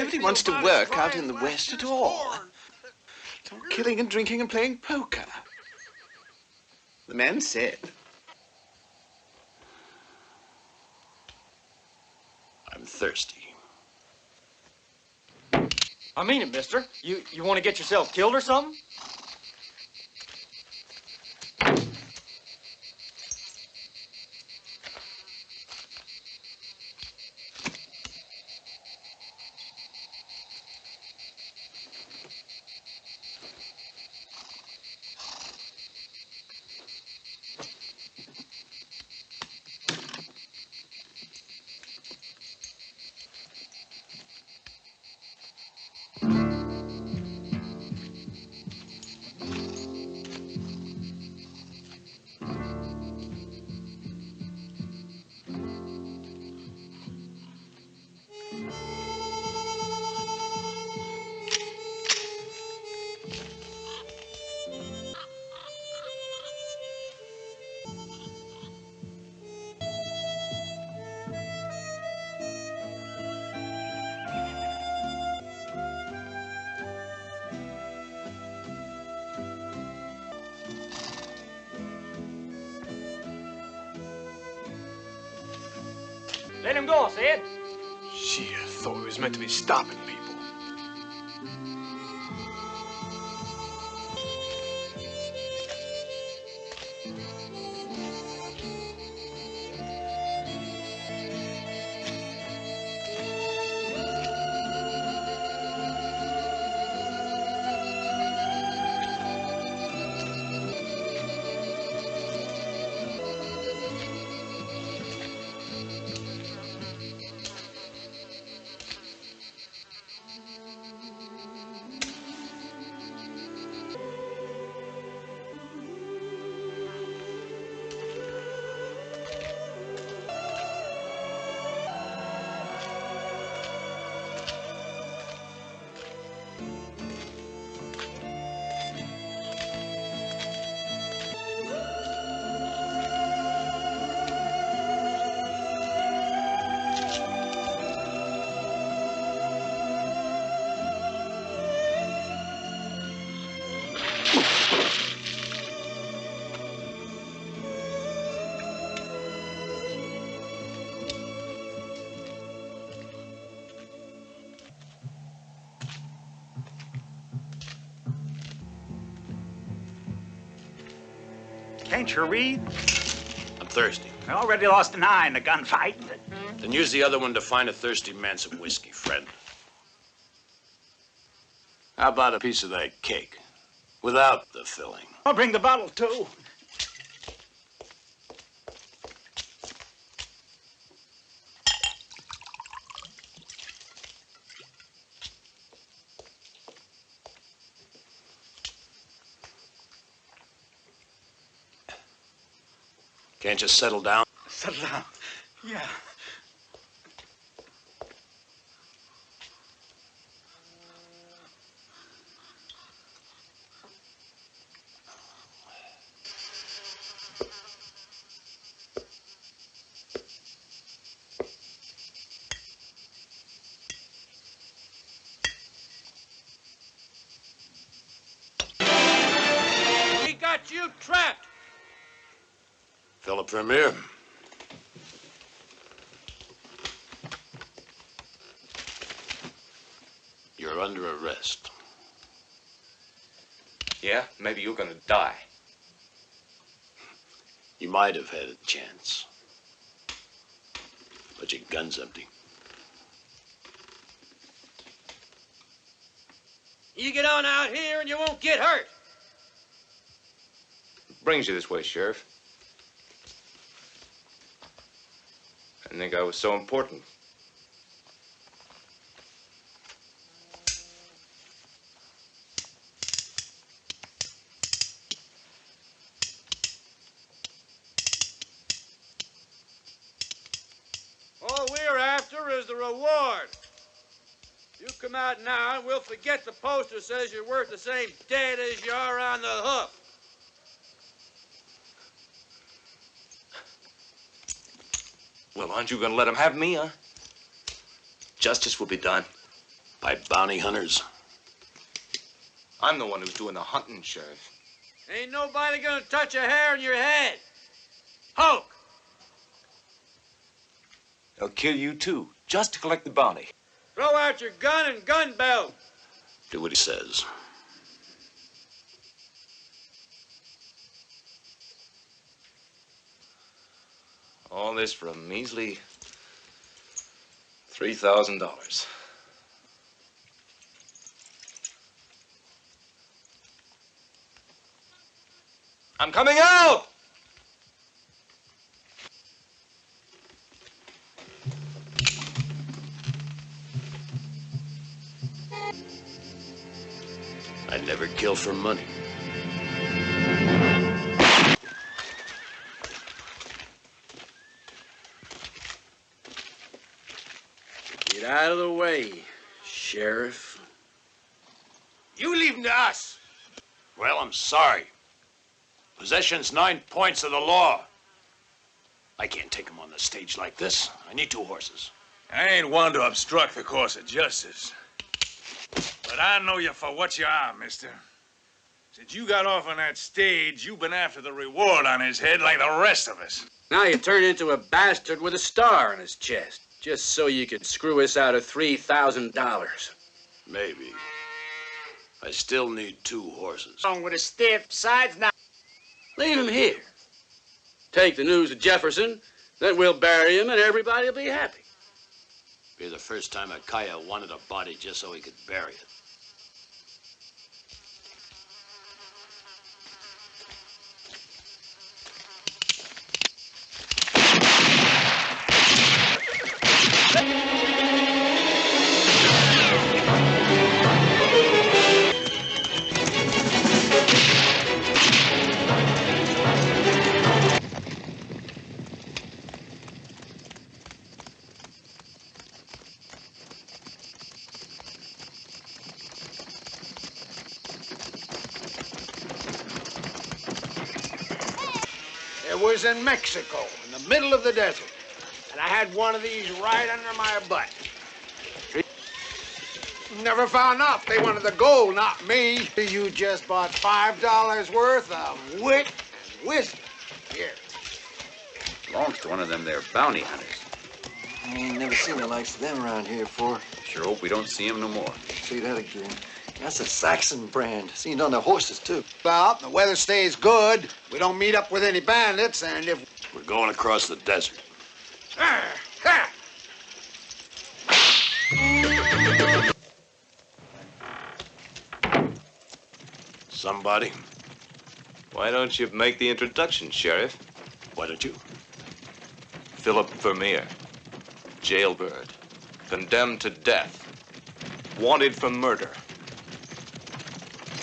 Nobody wants to work out in the West at all. It's all killing and drinking and playing poker. The man said. I'm thirsty. I mean it, mister. You want to get yourself killed or something? Let him go, Sid. Gee, I thought we was meant to be stopping people. Can't you read? I'm thirsty. I already lost an eye in the gunfight. Then use the other one to find a thirsty man some whiskey, friend. How about a piece of that cake? Without the filling. I'll bring the bottle, too. Can't you settle down? Settle down. Yeah. We got you trapped. Philip Premier. You're under arrest. Yeah, maybe you're gonna die. You might have had a chance. But your gun's empty. You get on out here and you won't get hurt. What brings you this way, Sheriff? I didn't think I was so important. All we're after is the reward. You come out now and we'll forget the poster says you're worth the same dead as you are on the hoof. Well, aren't you gonna let him have me, huh? Justice will be done. By bounty hunters. I'm the one who's doing the hunting, Sheriff. Ain't nobody gonna touch a hair in your head. Hulk! They'll kill you too, just to collect the bounty. Throw out your gun and gun belt. Do what he says. All this for a measly $3,000. I'm coming out! I never kill for money. Get out of the way, Sheriff. You leave him to us. Well, I'm sorry. Possession's 9 points of the law. I can't take him on the stage like this. I need 2 horses. I ain't one to obstruct the course of justice. But I know you for what you are, mister. Since you got off on that stage, you've been after the reward on his head like the rest of us. Now you turn into a bastard with a star on his chest, just so you could screw us out of $3,000. Maybe. I still need 2 horses. Along with a stiff sides now. Leave him here. Take the news to Jefferson, then we'll bury him and everybody will be happy. Be the first time a Kaya wanted a body just so he could bury it. It was in Mexico, in the middle of the desert. And I had one of these right under my butt. Never found out they wanted the gold, not me. You just bought $5 worth of wit and wisdom. Here. Belongs to one of them there bounty hunters. I ain't never seen the likes of them around here before. Sure hope we don't see him no more. See that again. That's a Saxon brand. Seen on their horses, too. Well, the weather stays good. We don't meet up with any bandits, and if... We're going across the desert. Somebody? Why don't you make the introduction, Sheriff? Why don't you? Philip Vermeer, jailbird, condemned to death, wanted for murder.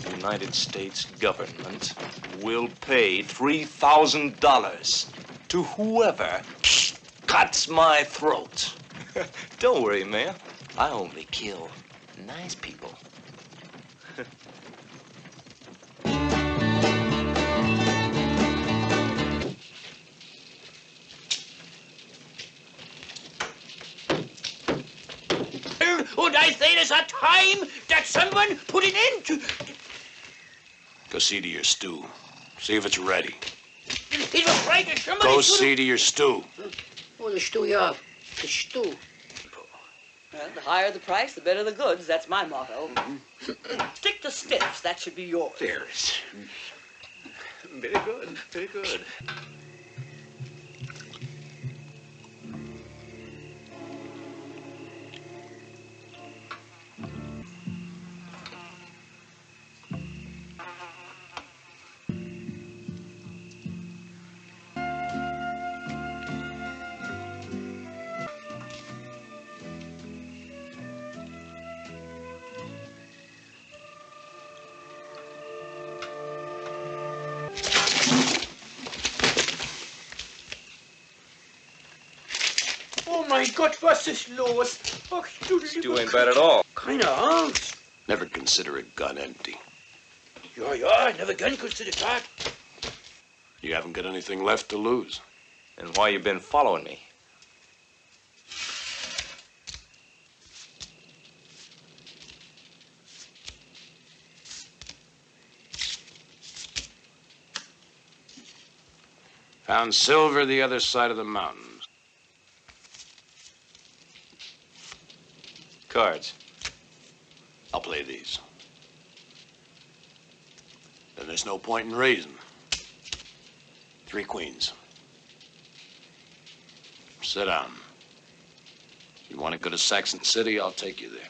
The United States government will pay $3,000 to whoever cuts my throat. Don't worry, Mayor. I only kill nice people. Would I say there's a time that someone put an end to... Go see to your stew. See if it's ready. He's afraid that somebody Go see to your stew. Oh, the stew, yeah. The stew. Well, the higher the price, the better the goods. That's my motto. Stick to stiffs. That should be yours. There's. Very good, very good. Oh, my God, what's this los? Oh, Stew ain't bad at all. Kind of hunks. Never consider a gun empty. Yeah, I never can consider that. You haven't got anything left to lose. And why you been following me? Found silver the other side of the mountains. Cards. I'll play these. Then there's no point in raising. 3 queens. Sit down. You want to go to Saxon City? I'll take you there.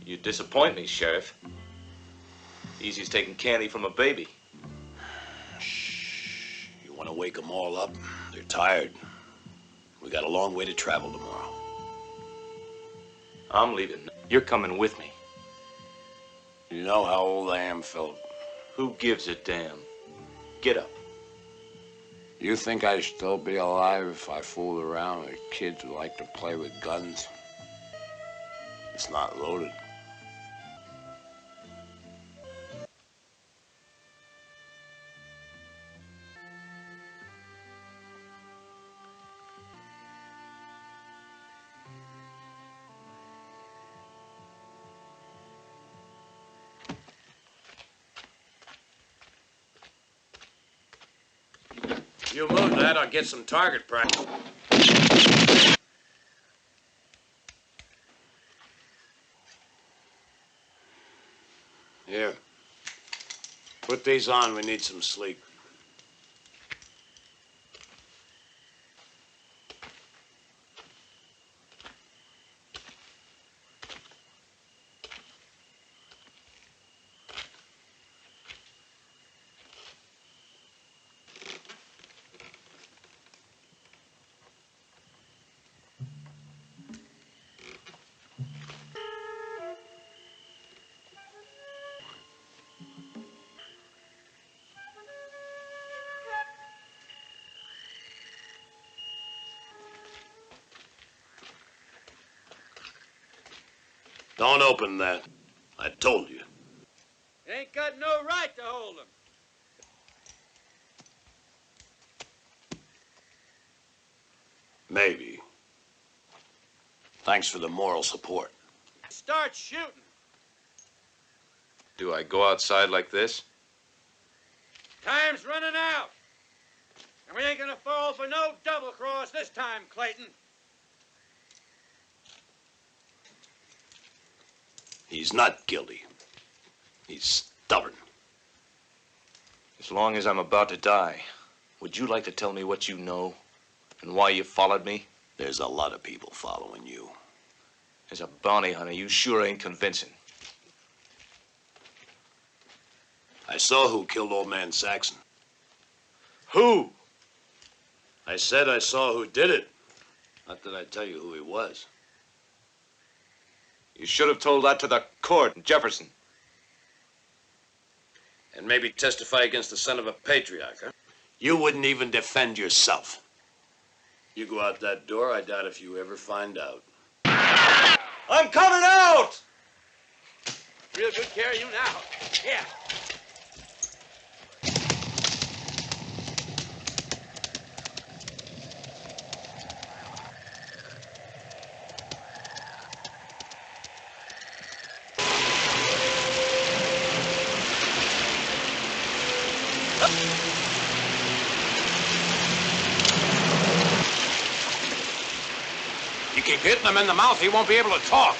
You disappoint me, Sheriff. Easy as taking candy from a baby. Shh. You want to wake them all up? They're tired. We got a long way to travel tomorrow. I'm leaving. You're coming with me. You know how old I am, Philip. Who gives a damn? Get up. You think I'd still be alive if I fooled around with kids who like to play with guns? It's not loaded. You move that, I'll get some target practice. Here. Put these on, we need some sleep. Don't open that. I told you. Ain't got no right to hold them. Maybe. Thanks for the moral support. Start shooting. Do I go outside like this? Time's running out. And we ain't gonna fall for no double cross this time, Clayton. He's not guilty. He's stubborn. As long as I'm about to die, would you like to tell me what you know and why you followed me? There's a lot of people following you. As a bounty hunter, you sure ain't convincing. I saw who killed old man Saxon. Who? I said I saw who did it. Not that I tell you who he was. You should have told that to the court in Jefferson. And maybe testify against the son of a patriarch, huh? You wouldn't even defend yourself. You go out that door, I doubt if you ever find out. I'm coming out! Real good care of you now. Yeah. You keep hitting him in the mouth, he won't be able to talk.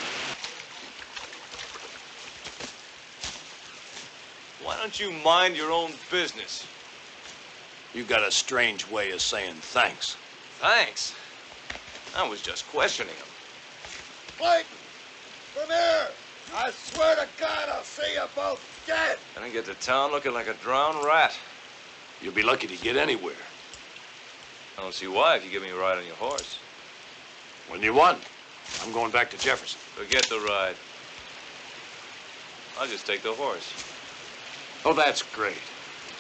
don't you mind your own business? You got a strange way of saying thanks. Thanks. I was just questioning him. Clayton, come here. I swear to God I'll see you both dead. I didn't get to town looking like a drowned rat. You'll be lucky to get anywhere. I don't see why if you give me a ride on your horse. When you want. I'm going back to Jefferson. Forget the ride. I'll just take the horse. Oh, that's great.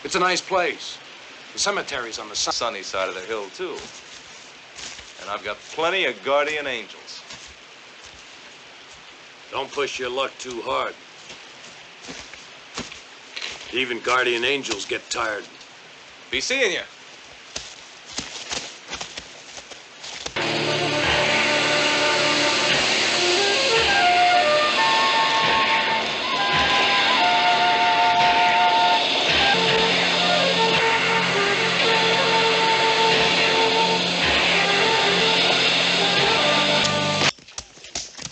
It's a nice place. The cemetery's on the sunny side of the hill, too. And I've got plenty of guardian angels. Don't push your luck too hard. Even guardian angels get tired. Be seeing you.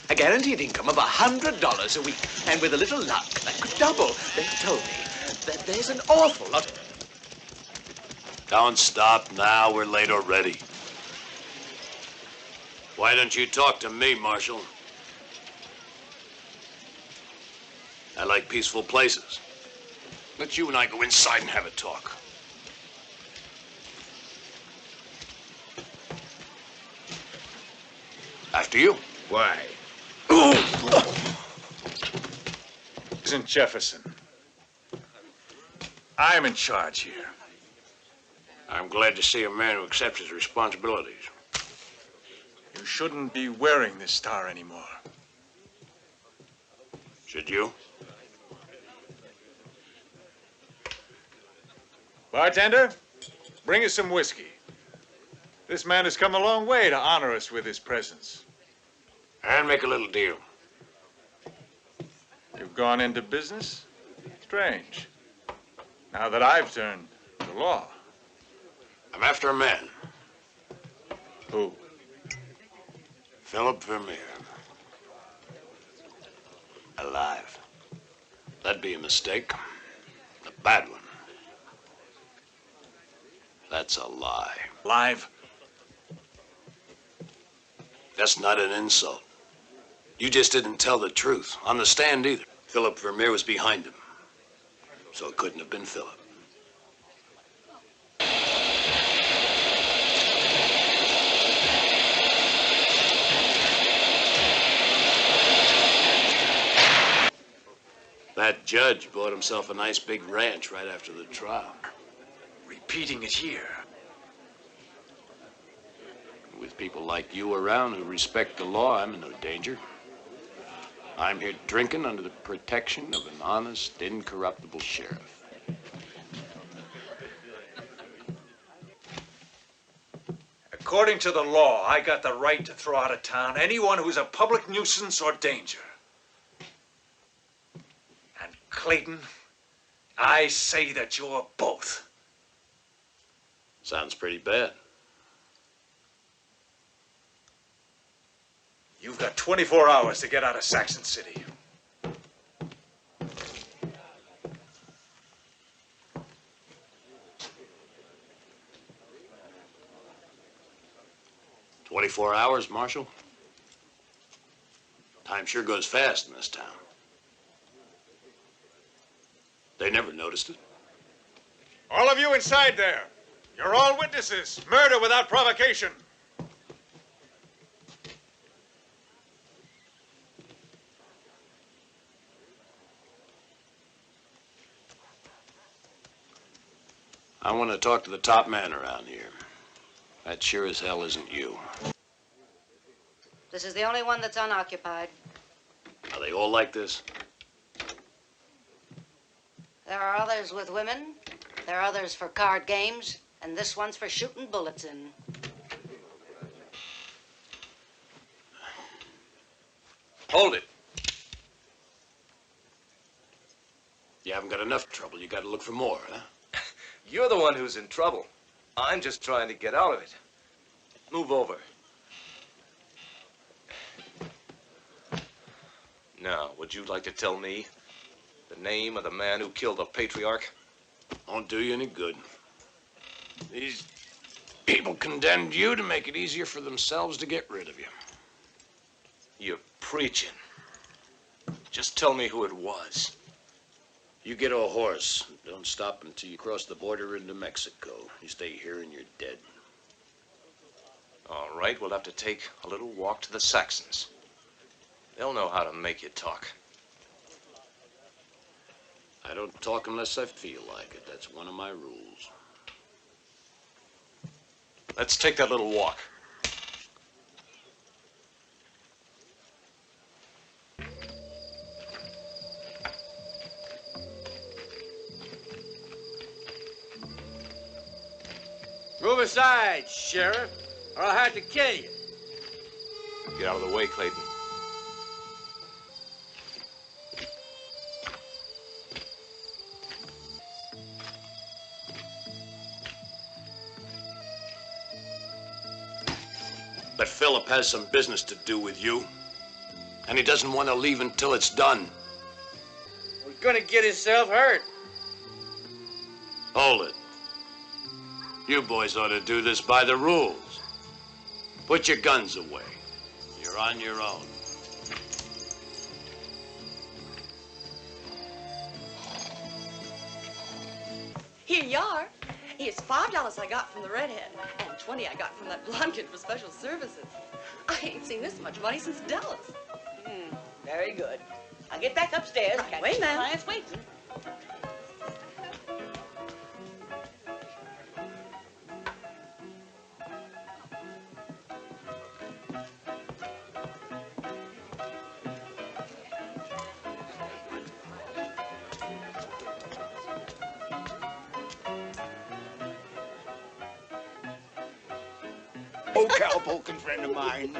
A guaranteed income of $100 a week, and with a little luck, that could double. They told me that there's an awful lot. Don't stop now. We're late already. Why don't you talk to me, Marshal? I like peaceful places. Let you and I go inside and have a talk. After you. Why? Isn't Jefferson? I'm in charge here. I'm glad to see a man who accepts his responsibilities. You shouldn't be wearing this star anymore. Should you? Bartender, bring us some whiskey. This man has come a long way to honor us with his presence. And make a little deal. You've gone into business? Strange. Now that I've turned the law. I'm after a man. Who? Philip Vermeer. Alive. That'd be a mistake. A bad one. That's a lie. Live? That's not an insult. You just didn't tell the truth. On the stand either. Philip Vermeer was behind him. So it couldn't have been Philip. That judge bought himself a nice big ranch right after the trial. Repeating it here. With people like you around who respect the law, I'm in no danger. I'm here drinking under the protection of an honest, incorruptible sheriff. According to the law, I got the right to throw out of town anyone who's a public nuisance or danger. And Clayton, I say that you're both. Sounds pretty bad. You've got 24 hours to get out of Saxon City. "24 hours, Marshal? Time sure goes fast in this town. They never noticed it. All of you inside there, you're all witnesses. Murder without provocation. I want to talk to the top man around here. That sure as hell isn't you. This is the only one that's unoccupied. Are they all like this? There are others with women. There are others for card games. And this one's for shooting bullets in. Hold it. You haven't got enough trouble. You got to look for more, huh? You're the one who's in trouble. I'm just trying to get out of it. Move over. Now, would you like to tell me The name of the man who killed the patriarch? Won't do you any good. These people condemned you to make it easier for themselves to get rid of you. You're preaching. Just tell me who it was. You get a horse. Don't stop until you cross the border into Mexico. You stay here and you're dead. All right, we'll have to take a little walk to the Saxons. They'll know how to make you talk. I don't talk unless I feel like it. That's one of my rules. Let's take that little walk. Move aside, Sheriff, or I'll have to kill you. Get out of the way, Clayton. But Philip has some business to do with you. And he doesn't want to leave until it's done. He's gonna get himself hurt. Hold it. You boys ought to do this by the rules. Put your guns away. You're on your own. Here you are. Here's $5 I got from the redhead, and $20 I got from that blonde kid for special services. I ain't seen this much money since Dallas. Very good. I'll get back upstairs. Right Got away, some ma'am. clients waiting. Oh, cowpoking friend of mine.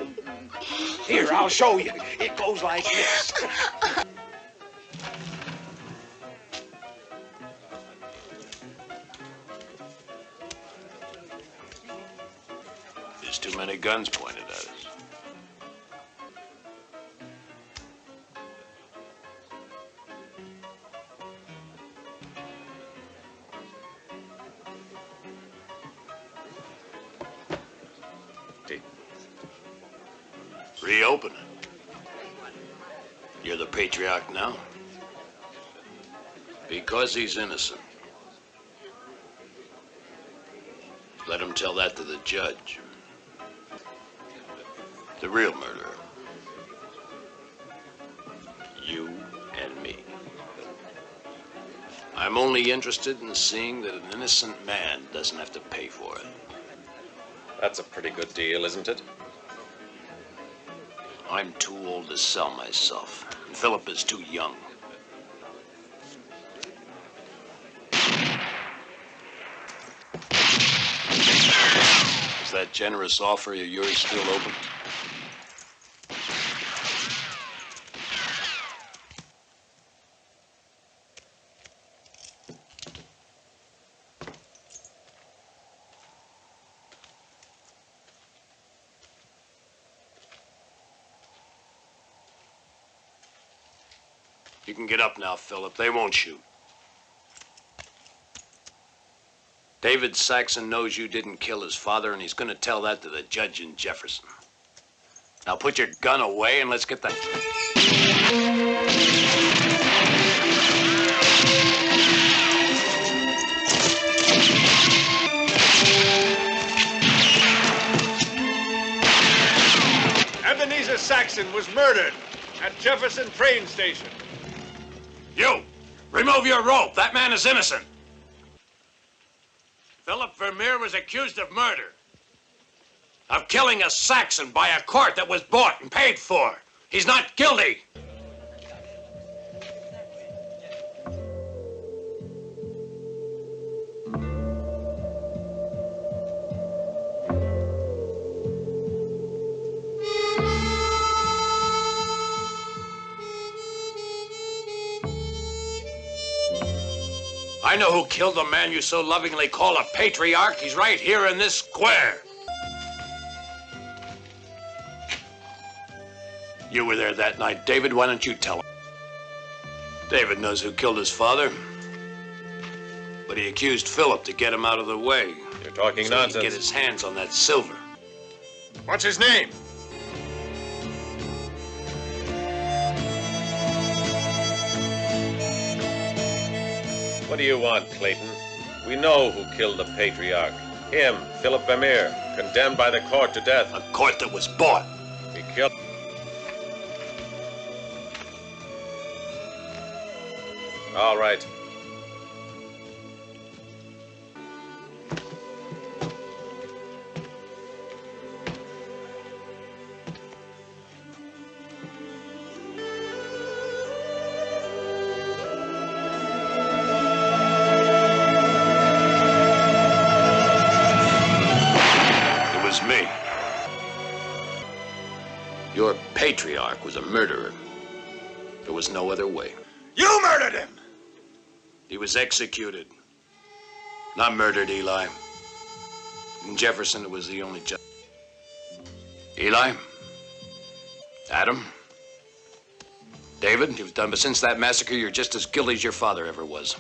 Here, I'll show you. It goes like this. There's too many guns pointed at us. Reopen it. You're the patriarch now? Because he's innocent. Let him tell that to the judge. The real murderer. You and me. I'm only interested in seeing that an innocent man doesn't have to pay for it. That's a pretty good deal, isn't it? I'm too old to sell myself, and Philip is too young. Is that generous offer of yours still open? You can get up now, Philip. They won't shoot. David Saxon knows you didn't kill his father, and he's going to tell that to the judge in Jefferson. Now put your gun away and let's get that. Ebenezer Saxon was murdered at Jefferson train station. You! Remove your rope! That man is innocent! Philip Vermeer was accused of murder. Of killing a Saxon by a court that was bought and paid for. He's not guilty! I know who killed the man you so lovingly call a patriarch. He's right here in this square. You were there that night, David. Why don't you tell him? David knows who killed his father, but he accused Philip to get him out of the way. You're talking so nonsense. He could get his hands on that silver. What's his name? What do you want, Clayton? We know who killed the patriarch. Him, Philip Vermeer, condemned by the court to death. A court that was bought. He killed... All right. Me. Your patriarch was a murderer. There was no other way. You murdered him! He was executed. Not murdered, Eli. In Jefferson, it was the only judge. Eli? Adam? David, you've done, but since that massacre, you're just as guilty as your father ever was.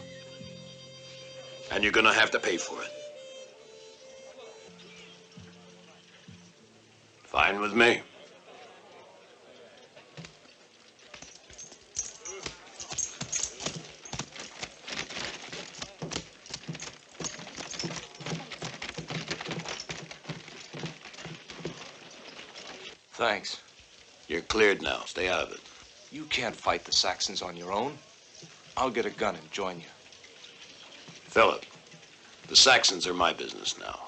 And you're gonna have to pay for it. Fine with me. Thanks. You're cleared now. Stay out of it. You can't fight the Saxons on your own. I'll get a gun and join you. Philip, the Saxons are my business now.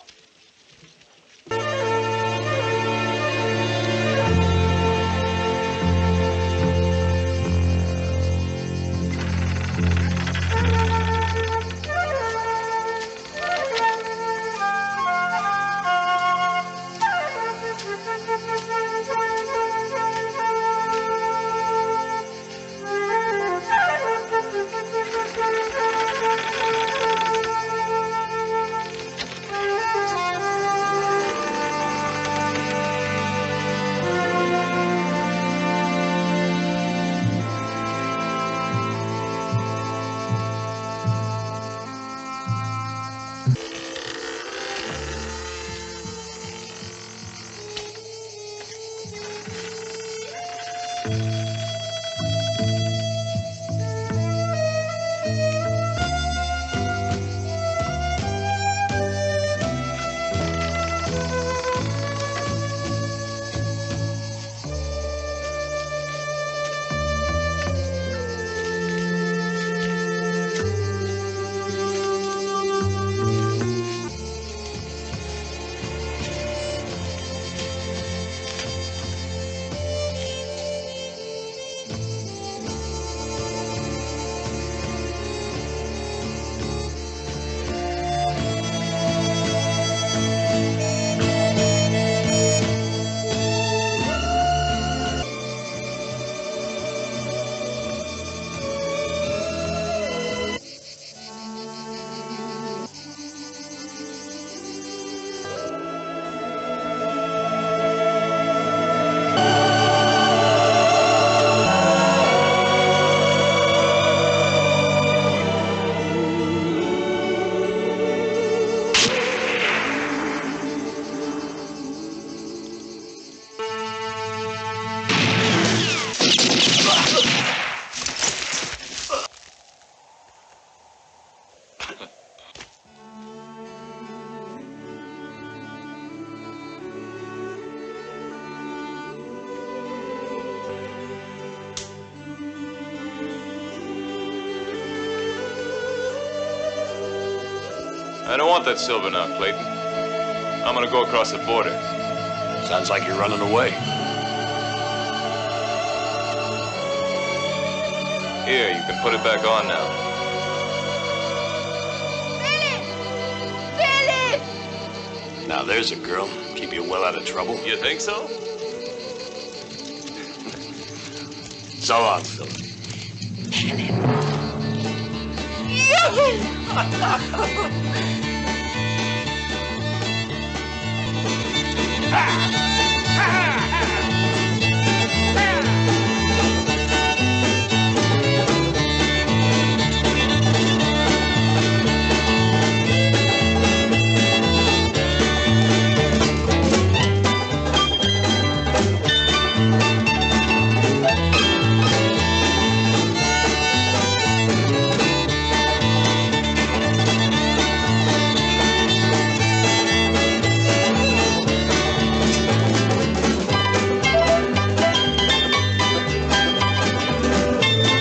I don't want that silver now, Clayton. I'm gonna go across the border. Sounds like you're running away. Here, you can put it back on now. Philip! Now there's a girl. Keep you well out of trouble. You think so? So long, Philip. Philip! You!